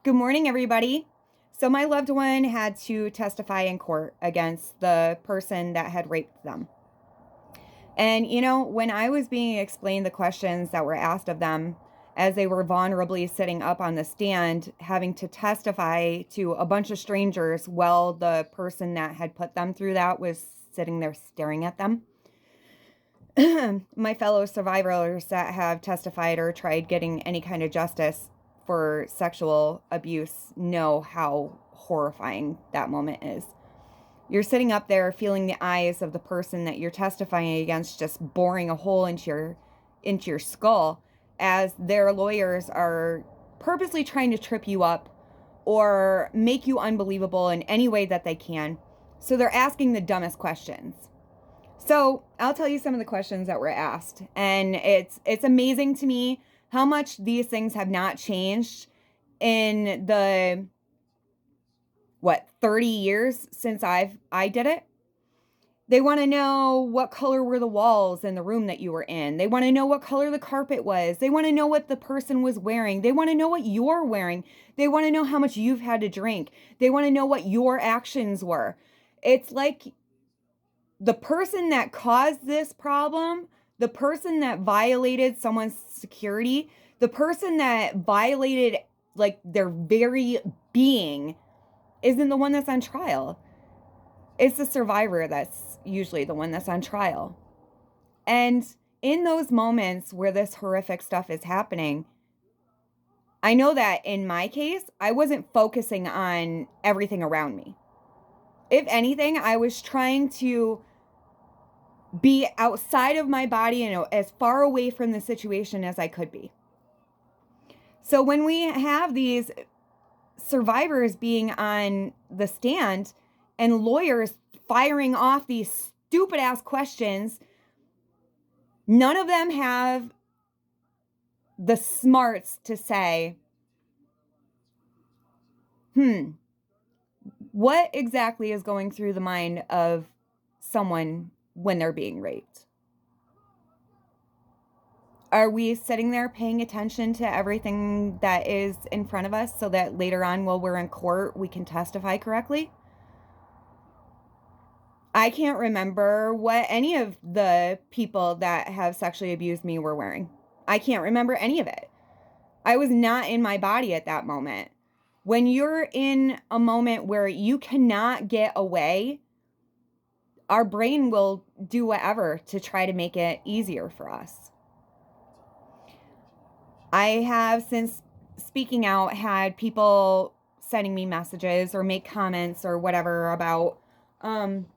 Good morning, everybody. So, my loved one had to testify in court against the person that had raped them. And, when I was being explained the questions that were asked of them as they were vulnerably sitting up on the stand, having to testify to a bunch of strangers while the person that had put them through that was sitting there staring at them. My fellow survivors that have testified or tried getting any kind of justice for sexual abuse know how horrifying that moment is. You're sitting up there feeling the eyes of the person that you're testifying against just boring a hole into your skull as their lawyers are purposely trying to trip you up or make you unbelievable in any way that they can. So they're asking the dumbest questions. So I'll tell you some of the questions that were asked, and it's amazing to me how much these things have not changed in the 30 years since I did it. They want to know what color were the walls in the room that you were in. They want to know what color the carpet was. They want to know what the person was wearing. They want to know what you're wearing. They want to know how much you've had to drink. They want to know what your actions were. It's like the person that caused this problem, the person that violated someone's security, the person that violated like their very being isn't the one that's on trial. It's the survivor that's usually the one that's on trial. And in those moments where this horrific stuff is happening, I know that in my case, I wasn't focusing on everything around me. If anything, I was trying to be outside of my body and as far away from the situation as I could be. So when we have these survivors being on the stand and lawyers firing off these stupid ass questions, none of them have the smarts to say, what exactly is going through the mind of someone when they're being raped? Are we sitting there paying attention to everything that is in front of us so that later on while we're in court, we can testify correctly? I can't remember what any of the people that have sexually abused me were wearing. I can't remember any of it. I was not in my body at that moment. When you're in a moment where you cannot get away, our brain will do whatever to try to make it easier for us. I have, since speaking out, had people sending me messages or make comments or whatever about some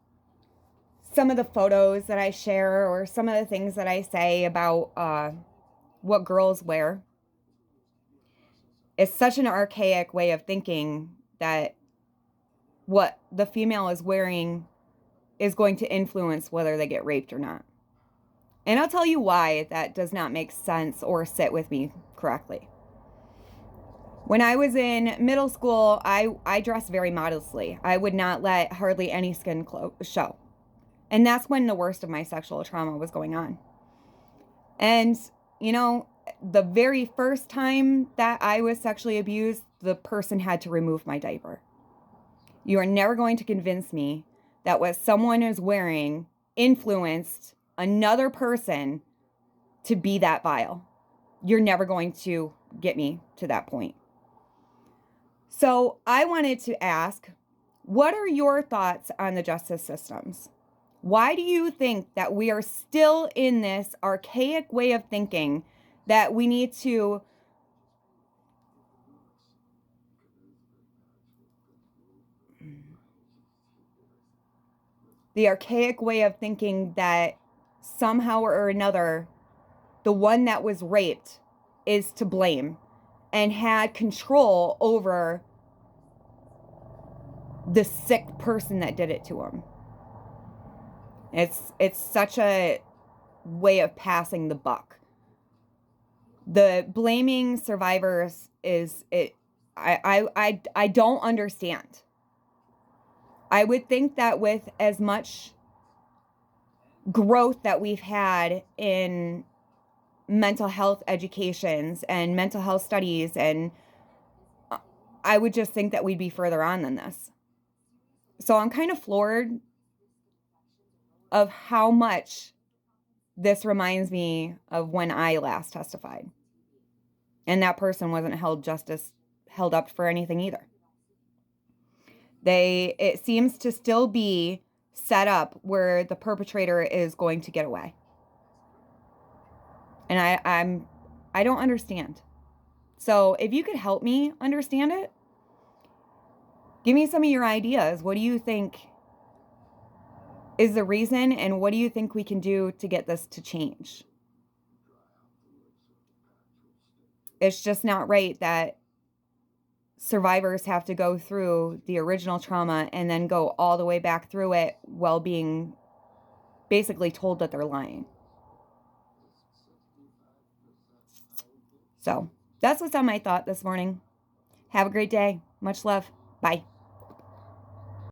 of the photos that I share or some of the things that I say about what girls wear. It's such an archaic way of thinking that what the female is wearing is going to influence whether they get raped or not. And I'll tell you why that does not make sense or sit with me correctly. When I was in middle school, I dressed very modestly. I would not let hardly any skin show. And that's when the worst of my sexual trauma was going on. And, the very first time that I was sexually abused, the person had to remove my diaper. You are never going to convince me that what someone is wearing influenced another person to be that vile. You're never going to get me to that point. So I wanted to ask, what are your thoughts on the justice systems? Why do you think that we are still in this archaic way of thinking that we need to the archaic way of thinking that somehow or another, the one that was raped is to blame and had control over the sick person that did it to him? It's such a way of passing the buck. The blaming survivors is it. I don't understand. I would think that with as much growth that we've had in mental health educations and mental health studies, and I would just think that we'd be further on than this. So I'm kind of floored of how much this reminds me of when I last testified. And that person wasn't held up for anything either. It seems to still be set up where the perpetrator is going to get away. And I don't understand. So if you could help me understand it, give me some of your ideas. What do you think is the reason, and what do you think we can do to get this to change? It's just not right that survivors have to go through the original trauma and then go all the way back through it while being basically told that they're lying. So that's what's on my thought this morning. Have a great day. Much love. Bye.